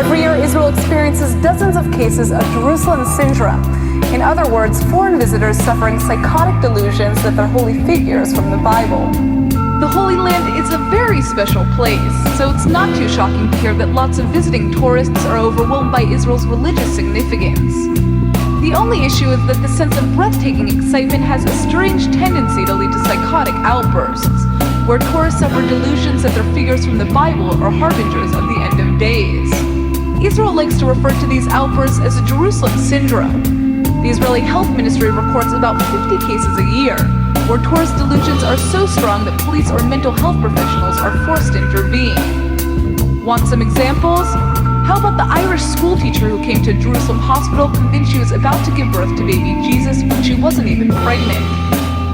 Every year, Israel experiences dozens of cases of Jerusalem syndrome. In other words, foreign visitors suffering psychotic delusions that they're holy figures from the Bible. The Holy Land is a very special place, so it's not too shocking to hear that lots of visiting tourists are overwhelmed by Israel's religious significance. The only issue is that the sense of breathtaking excitement has a strange tendency to lead to psychotic outbursts, where tourists suffer delusions that they're figures from the Bible or harbingers of the end of days. Israel likes to refer to these outbursts as a Jerusalem syndrome. The Israeli Health Ministry records about 50 cases a year, where tourist delusions are so strong that police or mental health professionals are forced to intervene. Want some examples? How about the Irish schoolteacher who came to Jerusalem Hospital convinced she was about to give birth to baby Jesus when she wasn't even pregnant?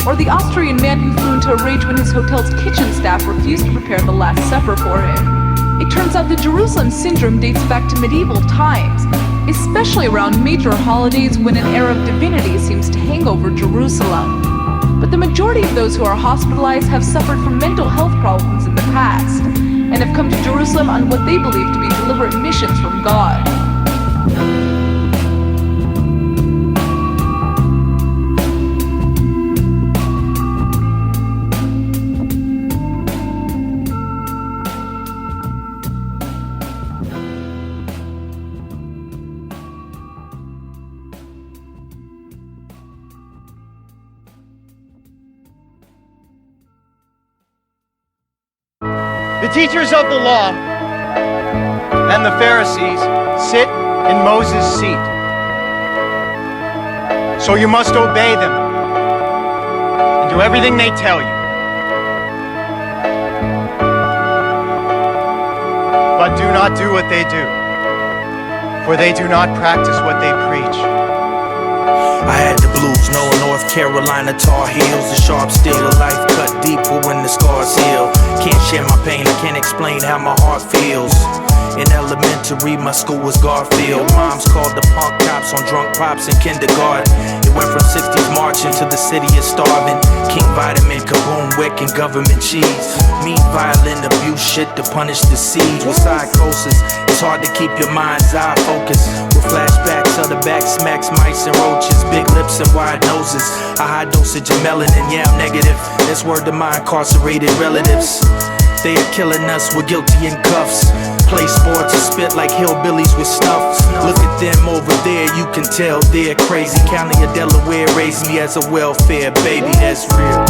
Or the Austrian man who flew into a rage when his hotel's kitchen staff refused to prepare the Last Supper for him? It turns out the Jerusalem syndrome dates back to medieval times, especially around major holidays when an air of divinity seems to hang over Jerusalem. But the majority of those who are hospitalized have suffered from mental health problems in the past, and have come to Jerusalem on what they believe to be deliberate missions from God. The teachers of the law and the Pharisees sit in Moses' seat. So you must obey them and do everything they tell you. But do not do what they do, for they do not practice what they preach. I had the blues, no North Carolina Tar Heels. The sharp steel of life cut deeper when the scars heal. Can't share my pain, I can't explain how my heart feels. In elementary, my school was Garfield. Moms called the punk cops on drunk pops in kindergarten. It went from 60s marching to the city is starving. King Vitamin, Kaboom, Wick, and government cheese. Meat, violin, abuse, shit to punish the siege. With psychosis, it's hard to keep your mind's eye focused. With flashbacks of the back smacks, mice and roaches. Big lips and wide noses. A high dosage of melanin, yeah, I'm negative. That's word to my incarcerated relatives. They are killing us, we're guilty in cuffs. Play sports and spit like hillbillies with snuff. Look at them over there, you can tell they're crazy. County of Delaware raised me as a welfare baby, that's real.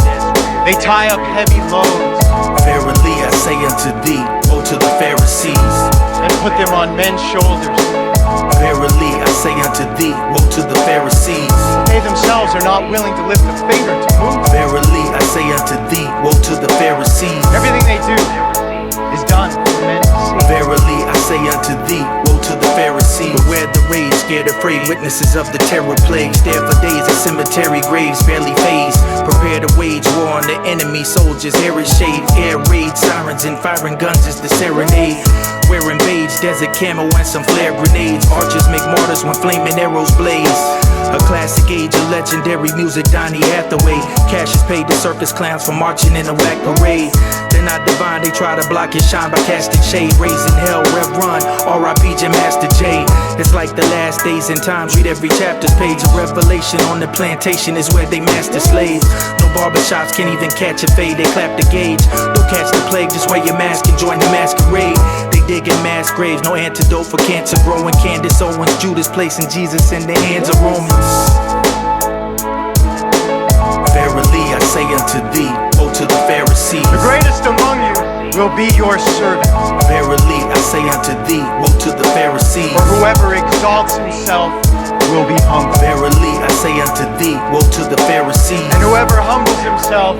They tie up heavy loads. Verily I say unto thee, woe to the Pharisees, and put them on men's shoulders. Verily I say unto thee, woe to the Pharisees. They themselves are not willing to lift a finger to move. Verily I say unto thee, woe to the Pharisees. Everything they do is done for men to see. Verily I say unto thee, woe to the Pharisees. Beware the rage, scared afraid, witnesses of the terror plague. Stare for days at cemetery graves, barely phase. Prepare to wage war on the enemy soldiers. Air is shade, air raid, sirens and firing guns is the serenade. Wearing beige, desert camo and some flare grenades. Archers make martyrs when flaming arrows blaze. A classic age of legendary music, Donny Hathaway. Cash is paid to circus clowns for marching in a whack parade. They're not divine, they try to block your shine by casting shade. Raising hell, Rev Run, R.I.P. Jim Master J. It's like the last days and times, read every chapter's page. A revelation on the plantation is where they master slaves. No barbershops can even catch a fade, they clap the gauge. Don't catch the plague, just wear your mask and join the masquerade. They dig in mass graves, no antidote for cancer growing. Candace Owens, Judas placing Jesus in the hands of Romans. Verily I say unto thee, woe to the Pharisees. The greatest among you will be your servant. Verily I say unto thee, woe to the Pharisees. For whoever exalts himself will be humbled. Verily I say unto thee, woe to the Pharisees. And whoever humbles himself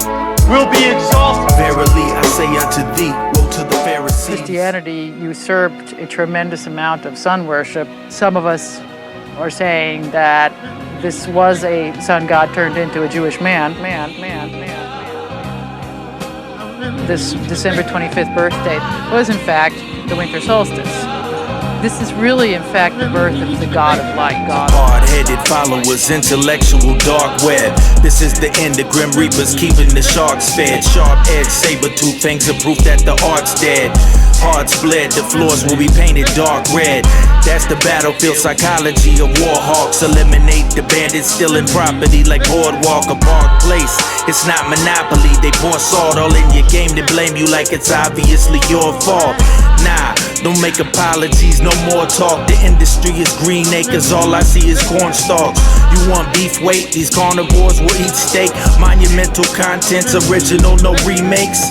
will be exalted. Verily I say unto thee, woe to the Pharisees. Christianity usurped a tremendous amount of sun worship. Some of us are saying that this was a sun god turned into a Jewish man. This December 25th birthday was in fact the winter solstice. This is really, in fact, the birth of the God of light. Hard-headed followers, intellectual dark web. This is the end of Grim Reapers, keeping the sharks fed. Sharp edge, saber-tooth, fangs of proof that the art's dead. hearts bled, the floors will be painted dark red. That's the battlefield psychology of war hawks. Eliminate the bandits stealing property like Boardwalk or Park Place. It's not Monopoly, they pour salt all in your game to blame you like it's obviously your fault. Nah, don't make apologies, no more talk. The industry is green acres, all I see is corn stalks. You want beef, wait, these carnivores will eat steak. Monumental contents, original, no remakes.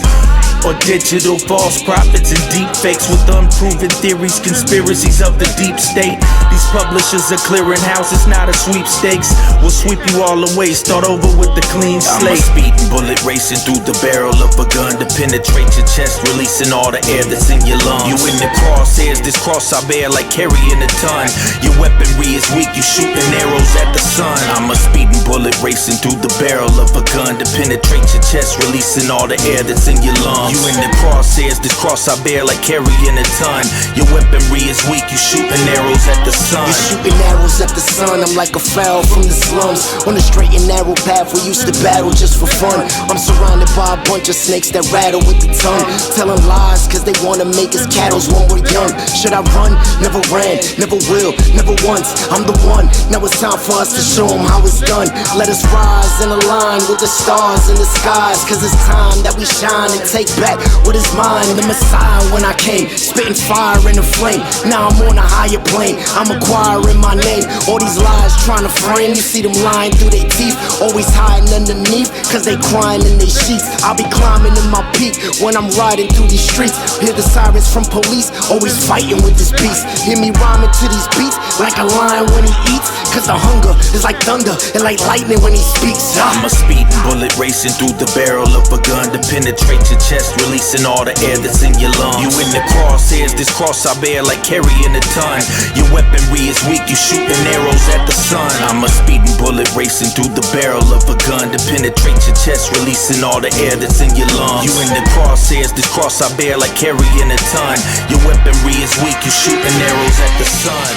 Or digital false prophets and deep fakes with unproven theories, conspiracies of the deep state. These publishers are clearing house, it's not a sweepstakes. We'll sweep you all away, start over with the clean slate. I'm a speeding bullet racing through the barrel of a gun to penetrate your chest, releasing all the air that's in your lungs. You in the crosshairs, this cross I bear like carrying a ton. Your weaponry is weak, you shooting arrows at the sun. I'm a speeding bullet racing through the barrel of a gun to penetrate your chest, releasing all the air that's in your lungs. You in the crosshairs, this cross I bear like carrying a ton. Your weaponry is weak, you shooting arrows at the sun. You're shooting arrows at the sun, I'm like a fowl from the slums. On the straight and narrow path we used to battle just for fun. I'm surrounded by a bunch of snakes that rattle with the tongue, telling lies cause they wanna make us cattle when we're young. Should I run? Never ran, never will, never once. I'm the one, now it's time for us to show them how it's done. Let us rise and align with the stars in the skies, cause it's time that we shine and take back what is mine. The Messiah when I came, spitting fire in the flame. Now I'm on a higher plane, I'm acquiring my name. All these lies trying to frame, you see them lying through their teeth, always hiding underneath, cause they crying in their sheets. I'll be climbing in my peak when I'm riding through these streets. Hear the sirens from police, always fighting with this beast. Hear me rhyming to these beats like a lion when he eats, cause the hunger is like thunder and like lightning when he speaks. I'm a speeding bullet racing through the barrel of a gun to penetrate your chest, releasing all the air that's in your lungs. You in the crosshairs, this cross I bear like carrying a ton. Your weaponry is weak, you shooting arrows at the sun. I'm a speeding bullet racing through the barrel of a gun to penetrate your chest, releasing all the air that's in your lungs. You in the crosshairs, this cross I bear like carrying a ton. Your weaponry is weak, you shooting arrows at the sun.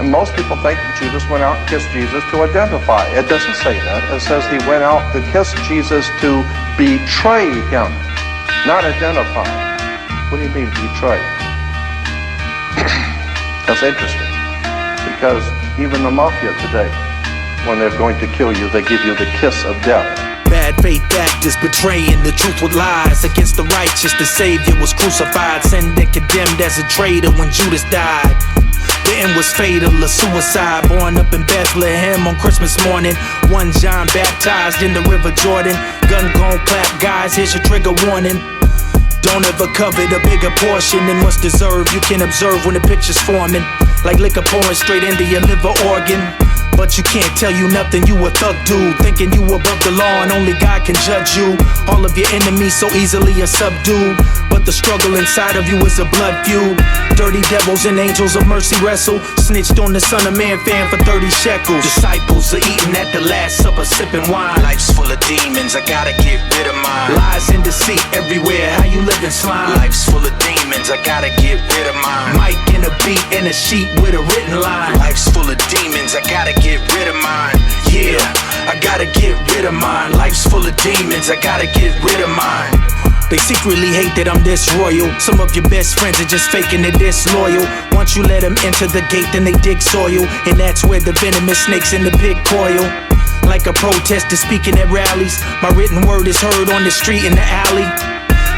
And most people think that Judas went out and kissed Jesus to identify. It doesn't say that. It says he went out to kiss Jesus to betray him, not identify. What do you mean betray? That's interesting, because even the mafia today, when they're going to kill you, they give you the kiss of death. Bad faith actors betraying the truth with lies against the righteous. The Savior was crucified, sent and condemned as a traitor when Judas died. The end was fatal, a suicide. Born up in Bethlehem on Christmas morning. 1 John baptized in the River Jordan. Gun gon' clap, guys, here's your trigger warning. Don't ever covet a bigger portion than what's deserved. You can observe when the picture's forming, like liquor pouring straight into your liver organ. But you can't tell you nothing, you a thug dude, thinking you above the law and only God can judge you. All of your enemies so easily are subdued, but the struggle inside of you is a blood feud. Dirty devils and angels of mercy wrestle. Snitched on the Son of Man fan for 30 shekels. Disciples are eating at the Last Supper, sipping wine. Life's full of demons, I gotta get rid of mine. Lies and deceit everywhere, how you living slime? Life's full of demons, I gotta get rid of mine. Mic and a beat and a sheet with a written line. Life's full of demons, I gotta get rid of mine. Yeah, I gotta get rid of mine. Life's full of demons, I gotta get rid of mine. They secretly hate that I'm this royal. Some of your best friends are just faking they're disloyal. Once you let them enter the gate, then they dig soil, and that's where the venomous snakes in the pig coil. Like a protester speaking at rallies, my written word is heard on the street in the alley.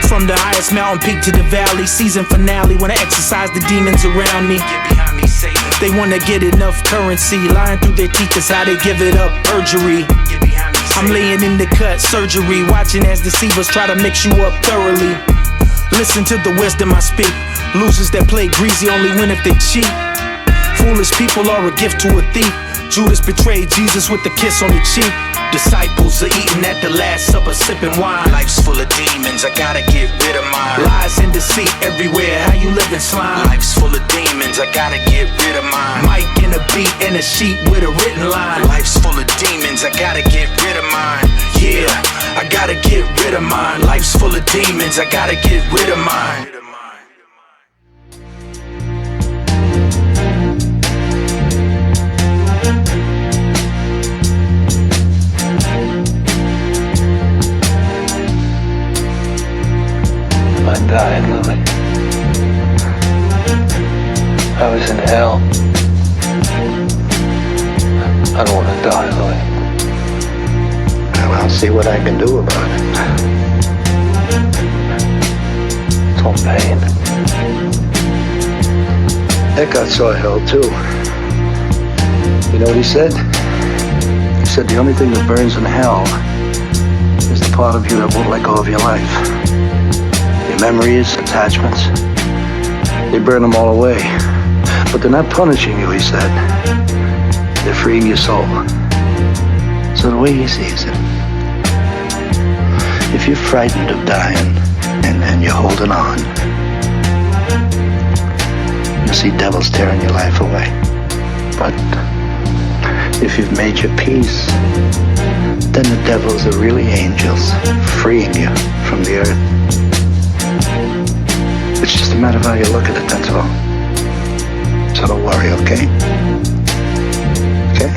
From the highest mountain peak to the valley, season finale when I exercise the demons around me. Get behind me, Satan. They wanna get enough currency, lying through their teeth is how they give it up, perjury. Get behind me, Satan. I'm laying in the cut, surgery, watching as deceivers try to mix you up thoroughly. Listen to the wisdom I speak. Losers that play greasy only win if they cheat. Foolish people are a gift to a thief. Judas betrayed Jesus with a kiss on the cheek. Disciples are eating at the Last Supper, sipping wine. Life's full of demons, I gotta get rid of mine. Lies and deceit everywhere, how you living slime? Life's full of demons, I gotta get rid of mine. Mic and a beat and a sheet with a written line. Life's full of demons, I gotta get rid of mine. Yeah, I gotta get rid of mine. Life's full of demons, I gotta get rid of mine. I died, Lily. I was in hell. I don't want to die, Louis. Well, I'll see what I can do about it. It's all pain. Eckhart saw hell too. You know what he said? He said the only thing that burns in hell is the part of you that won't let go of your life. Your memories, attachments, they burn them all away. But they're not punishing you, he said. They're freeing your soul. So the way he sees it, if you're frightened of dying and you're holding on, you'll see devils tearing your life away. But if you've made your peace, then the devils are really angels, freeing you from the earth. It's just a matter of how you look at it, that's all. So don't worry, okay? Okay?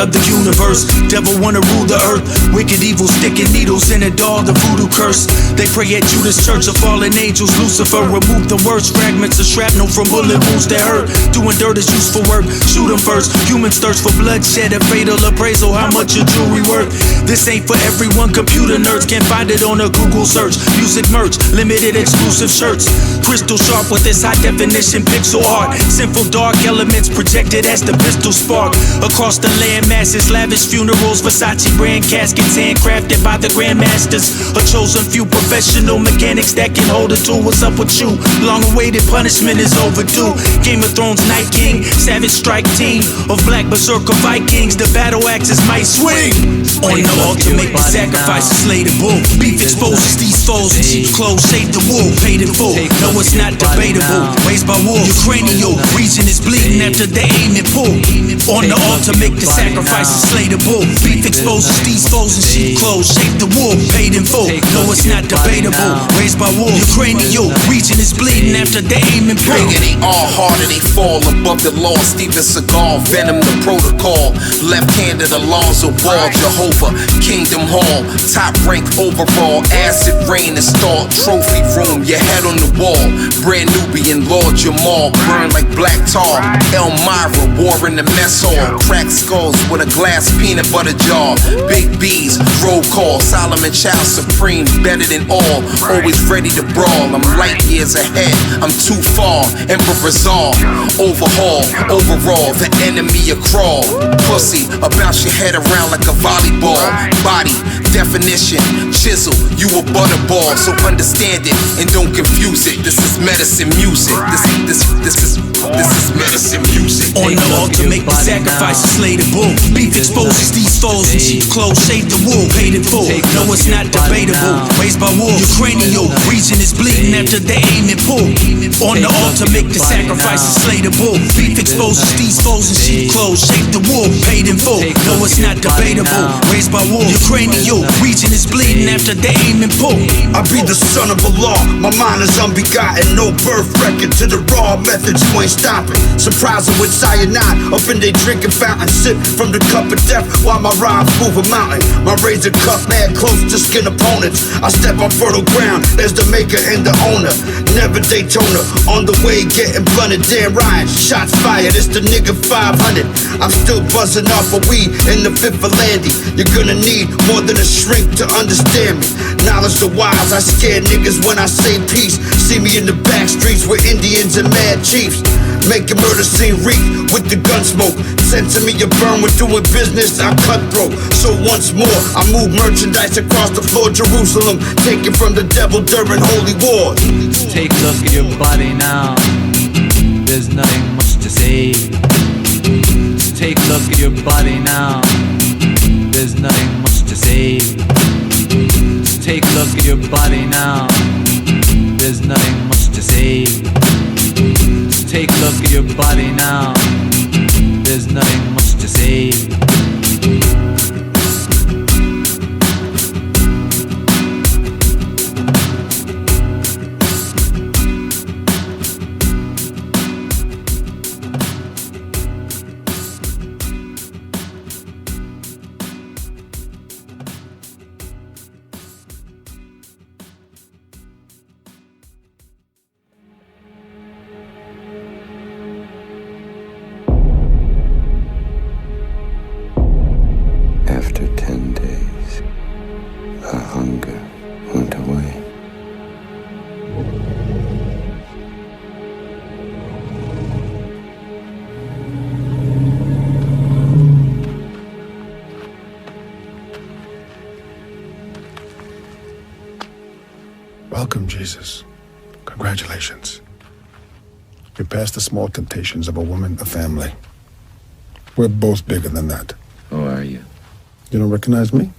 Of the universe, devil wanna rule the earth. Wicked evil sticking needles in it, all the voodoo curse. They pray at Judas church of fallen angels. Lucifer remove the worst fragments of shrapnel from bullet wounds that hurt. Doing dirt is useful work, shoot them first. Humans thirst for bloodshed and fatal appraisal. How much your jewelry worth? This ain't for everyone, computer nerds can't find it on a Google search. Music merch, limited exclusive shirts. Crystal sharp with this high definition pixel art. Sinful dark elements projected as the pistol spark. Across the land masses, lavish funerals, Versace brand caskets, handcrafted by the grandmasters. A chosen few professional mechanics that can hold a tool. What's up with you? Long awaited punishment is overdue. Game of Thrones Night King, savage strike team of black berserker Vikings. The battle axes might swing. On the altar, make the sacrifices, slay the bull. Beef exposes these foes in sheep's clothes, shave the wool, paid in full. No, it's not debatable. Raised by wolves, cranial region is bleeding after they aim and pull. On the altar, make the sacrifices, slay the bull. Beef exposes these foes in sheep clothes, shape the wool, paid in full. No, it's not debatable. Raised by wolves, your cranial region is bleeding after they aim and pull. Bigger they are, harder they fall. Above the law, Steven Seagal, Venom the protocol. Left-handed Alonzo Ball, Jehovah, Kingdom Hall. Top rank overall, acid rain installed. Trophy room, your head on the wall. Brand Nubian, Lord Jamal, burn like black tar. Elmira, war in the mess hall. Cracked skulls with a glass peanut butter jar. Big B's, roll call. Solomon Child Supreme, better than all. Always ready to brawl. I'm light years ahead, I'm too far. Emperor's all. Overhaul, overall, the enemy a crawl. Pussy, bounce your head around like a volleyball. Body, definition, chisel, you a butterball. So understand it and don't confuse it. This is medicine music. This is medicine music. On the altar, make the sacrifices, slay the bull. Beef exposes these foes in sheep clothes, shave the wool, paid in full. No, it's not debatable. Raised by wolves, your cranial region is bleeding after they aim and pull. On the altar, make the sacrifices, slay the bull. Beef exposes these foes in sheep clothes, shave the wool, paid in full. No, it's not debatable. Raised by wolves, your cranial region is bleeding after they aim and pull. I be the son of Allah, my mind is unbegotten. No birth record to the raw methods, you ain't stopping. Surprising with cyanide, up in they drinking fountain. Sip from the cup of death while my rhymes move a mountain. My razor cup mad close to skin opponents. I step on fertile ground, there's the maker and the owner. Never Daytona, on the way getting blunted. Dan Ryan, shots fired, it's the nigga 500. I'm still buzzing off of weed in the fifth of Landy. You're gonna need more than a shrink to understand me. Knowledge of wise, I scare niggas when I say peace. See me in the back streets with Indians and mad chiefs. Make a murder scene reek with the gun smoke. Sensing me a burn with doing business, I'm cutthroat. So once more, I move merchandise across the floor. Jerusalem, taken from the devil during holy wars. Take a look at your body now. There's nothing much to say. Take a look at your body now. There's nothing much to say. Take a look at your body now. There's nothing much to say. Take a look at your body now. There's Welcome, Jesus. Congratulations. You passed the small temptations of a woman, a family. We're both bigger than that. Who are you? You don't recognize me?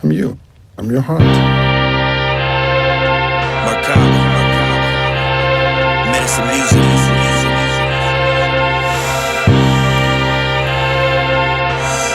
I'm you. I'm your heart. Merkabah, Metasin music.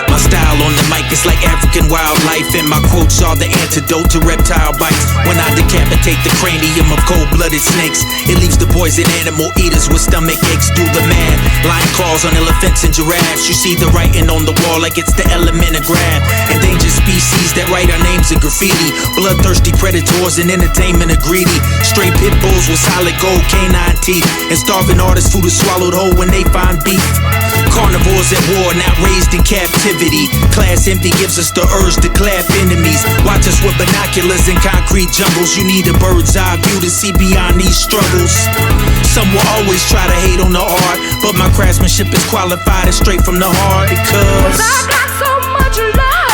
My style on the mic is like African wildlife, and my quotes are the antidote to reptile bites. When I decapitate the cranium of cold-blooded snakes, it leaves the poison animal eaters with stomach aches. Do the math, lion claws on elephants and giraffes. You see the writing on the wall like it's the element of grab. Endangered species that write our names in graffiti. Bloodthirsty predators and entertainment are greedy. Stray pit bulls with solid gold canine teeth, and starving artists food is swallowed whole when they find beef. Carnivores at war, not raised in captivity. Class envy gives us the urge to clap enemies. Watch us with binoculars in concrete jungles. You need a bird's eye view to see beyond these struggles. Some will always try to hate on the art, but my craftsmanship is qualified and straight from the heart. Because I got so much love.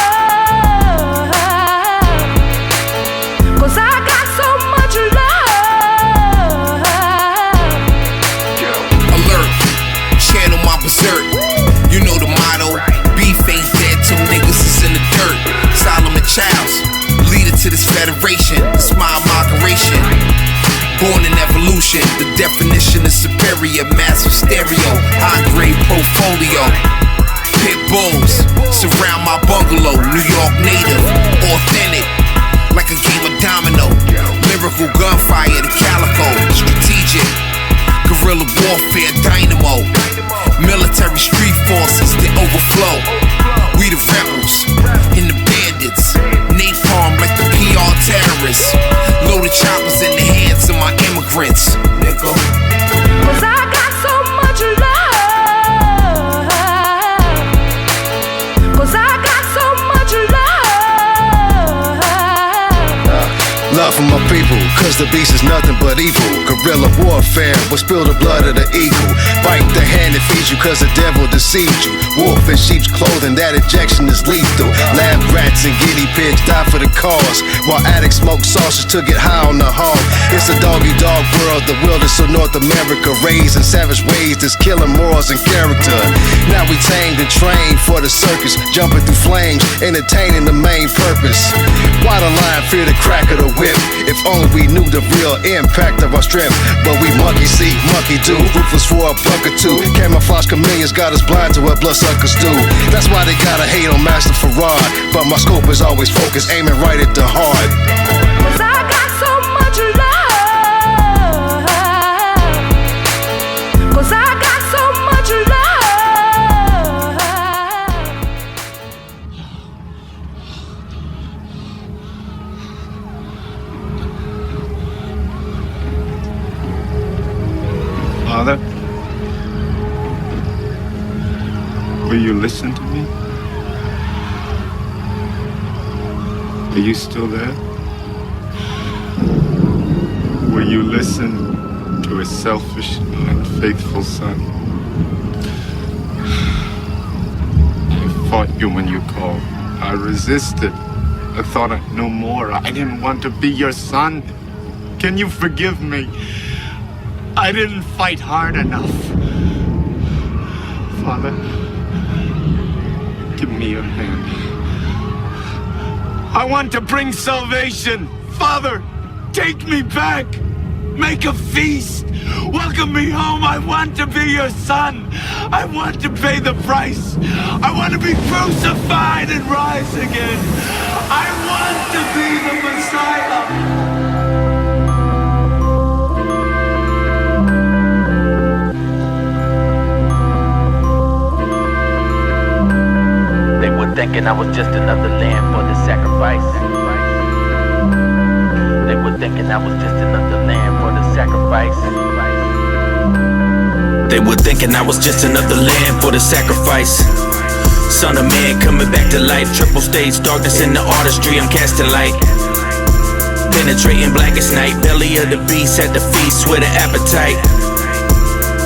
Cause I got so much love. Alert, channel my berserk. You know the motto, beef ain't dead till niggas is in the dirt. Solomon Childs, leader to this federation. It's my inauguration. Born in evolution, the definition is superior. Massive stereo, high grade portfolio. Pit bulls surround my bungalow. New York native, authentic, like a game of domino. Lyrical gunfire, the calico, strategic. Guerrilla warfare, dynamo. Military street forces that overflow. We the rebels and the bandits. Napalm like the PR terrorists. Loaded choppers in the hands of my immigrants, nigga. Cause I got so much love. Cause I got so much love. Love for my people, cause the beast is nothing but evil. Guerrilla warfare will spill the blood of the eagle. Bite the hand that feeds you cause the devil deceived you. Wolf in sheep's clothing, that injection is lethal. Lab rats and guinea pigs die for the cause, while addicts smoke sausage to get high on the hog. It's a dog-eat-dog world, the wilderness of North America, raised in savage ways that's killing morals and character. Now we tamed and trained for the circus, jumping through flames, entertaining the main purpose. Why the lion fear the crack of the whip? If only we knew the real impact of our strength. But we monkey see, monkey do, ruthless for a buck or two. Camouflage chameleons got us blind to what bloodsuckers do. That's why they gotta hate on Master Farad, but my scope is always focused, aiming right at the heart. Cause I got so much love. Cause I got so much love. Father, will you listen to me? Are you still there? Will you listen to a selfish and unfaithful son? I fought you when you called. I resisted. I thought I knew more. I didn't want to be your son. Can you forgive me? I didn't fight hard enough. Father, give me your hand. I want to bring salvation. Father, take me back. Make a feast. Welcome me home. I want to be your son. I want to pay the price. I want to be crucified and rise again. I want to be the Messiah. They were thinking I was just another lamb for the sacrifice. They were thinking I was just another lamb for the sacrifice. They were thinking I was just another lamb for the sacrifice. Son of man coming back to life. Triple stage darkness in the artistry, I'm casting light. Penetrating black as night. Belly of the beast at the feast with an appetite.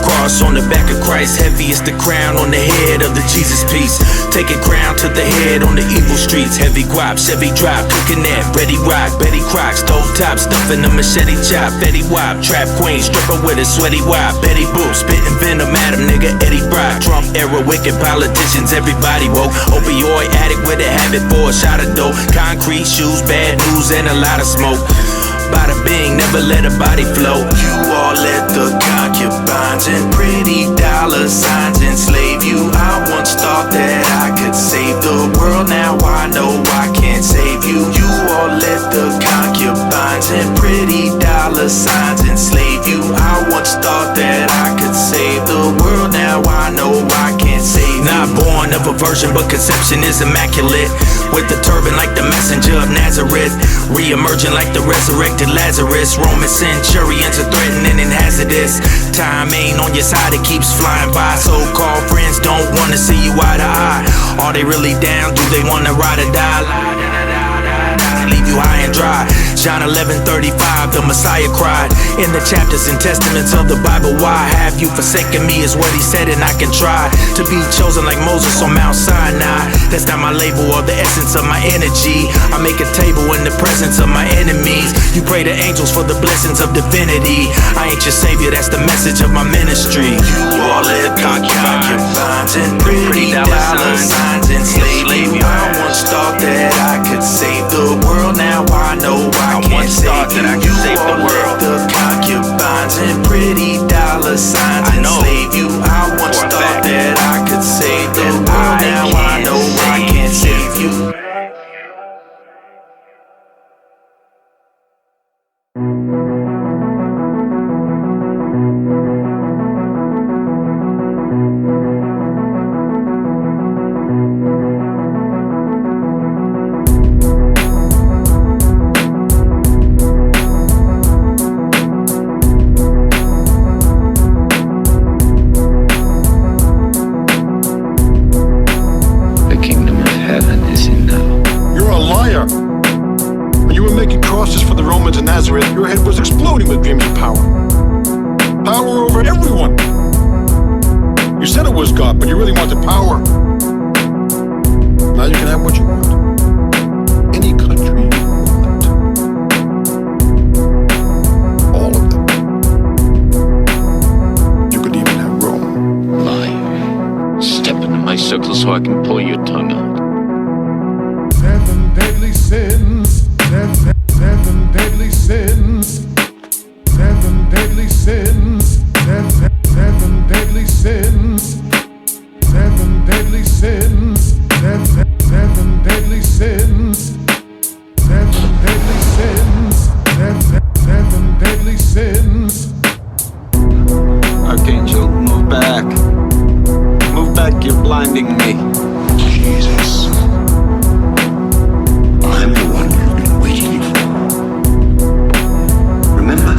Cross on the back of Christ, heavy is the crown on the head of the Jesus piece. Taking crown to the head on the evil streets. Heavy guap, Chevy drive, cooking that. Ready rock, Betty Croc, stove top, stuffing the machete chop. Fetty wop, trap queen, stripper with a sweaty wop. Betty Boop, spitting venom at him, nigga. Eddie Brock, Trump era, wicked politicians, everybody woke. Opioid addict with a habit for a shot of dope. Concrete shoes, bad news, and a lot of smoke. Bada bing, never let a body float. You all let the concubines and pretty dollar signs enslave you. I once thought that I could save the world, now I know I can't save you. You all let the concubines and pretty dollar signs enslave you. I once thought that I could save the world, now I know I can't save you. Not born of a virgin, but conception is immaculate. With the turban like the messenger of Nazareth, re-emerging like the resurrected Lazarus. Roman centurions are threatening and hazardous. Time ain't on your side, it keeps flying by. So-called friends don't wanna see you eye to eye. Are they really down? Do they wanna ride or die? Leave you high and dry. John 11:35, the Messiah cried. In the chapters and testaments of the Bible, why have you forsaken me is what he said, and I can try to be chosen like Moses on Mount Sinai. That's not my label or the essence of my energy. I make a table in the presence of my enemies. You pray to angels for the blessings of divinity. I ain't your savior, that's the message of my ministry. You all let concubines and pretty dollar signs enslave you. I once thought that I could save the world, now I know I can't save you. You all let the concubines and pretty dollar signs enslave you. I once thought that I could save the world, now I know I can't save you. Your head was exploding with dreams of power. Power over everyone. You said it was God, but you really wanted power. Now you can have what you want. Any country you want. All of them. You could even have Rome. Liar. Step into my circle so I can pull your tongue out. 7 deadly sins. 7 deadly sins. 7 deadly sins. 7 deadly sins. 7 deadly sins. 7 deadly sins. 7 deadly sins. 7 deadly sins. Archangel, move back. Move back, you're blinding me. Jesus. I'm the one you've been waiting for. Remember,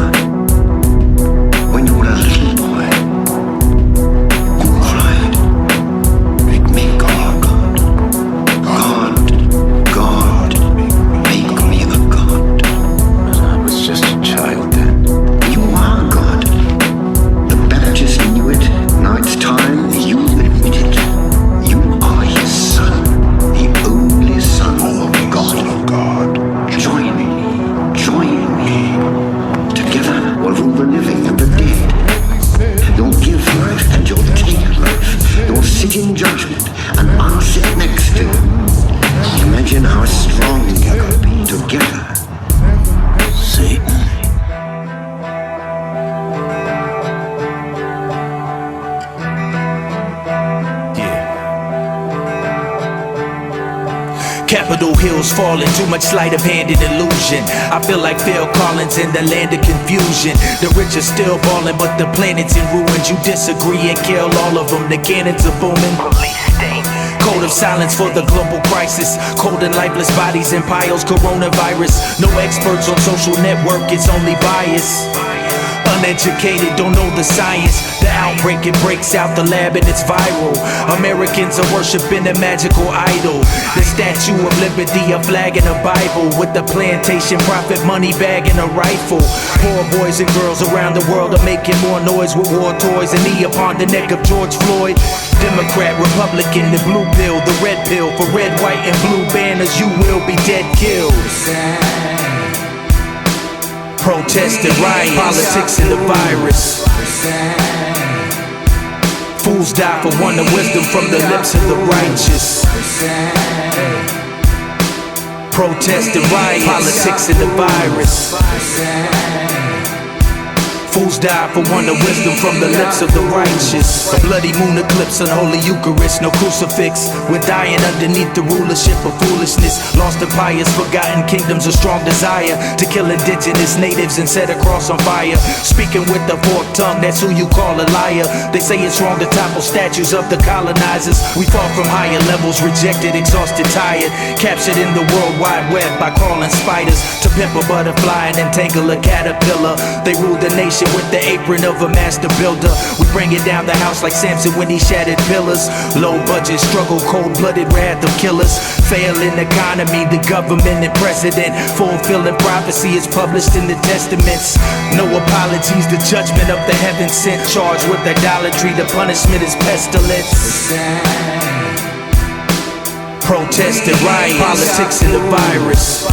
when you were a little boy, you cried, make me God. God, make me a God. I was just a child then. You are God. The Baptist knew it. Now it's time you admit it. You are his son, the only son of God. Join me. Together we'll rule the living and the dead. You'll give life and you'll take life. You'll sit in judgment and I'll sit next to you. Imagine how strong you'll be together. Satan. Capitol Hills falling, too much sleight of hand and illusion. I feel like Phil Collins in the land of confusion. The rich are still balling, but the planet's in ruins. You disagree and kill all of them, the cannons are booming. Police state. Code of silence for the global crisis. Cold and lifeless bodies in piles, coronavirus. No experts on social network, it's only bias. uneducated, don't know the science. The outbreak, it breaks out the lab and it's viral. Americans are worshiping a magical idol. The Statue of Liberty, a flag and a Bible, with the plantation profit money bag and a rifle. Poor boys and girls around the world are making more noise with war toys. A knee upon the neck of George Floyd. Democrat, Republican, the blue pill, the red pill. For red, white, and blue banners, you will be dead killed. Protest and riot, politics and the virus. Fools die for one of wisdom from the lips of the righteous. Protest and riot, politics and the virus. Fools die for one of wisdom from the lips of the righteous. A bloody moon eclipse, unholy Eucharist, no crucifix. We're dying underneath the rulership of foolishness. Lost empires, forgotten kingdoms, a strong desire to kill indigenous natives and set a cross on fire. Speaking with a forked tongue, that's who you call a liar. They say it's wrong to topple statues of the colonizers. We fall from higher levels, rejected, exhausted, tired. Captured in the World Wide Web by crawling spiders. To pimp a butterfly and entangle a caterpillar. They rule the nation with the apron of a master builder. We bring it down the house like Samson when he shattered pillars. Low budget, struggle, cold-blooded wrath of killers. Failing economy, the government and president. Fulfilling prophecy is published in the testaments. No apologies, the judgment of the heaven sent. Charged with idolatry, the punishment is pestilence. Protest and riot, politics and the virus.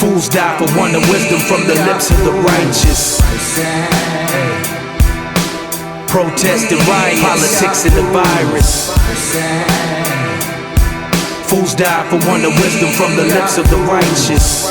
Fools die for one of wisdom from the lips of the righteous. Protest and riot, politics and the virus. Fools die for one of wisdom from the lips of the righteous.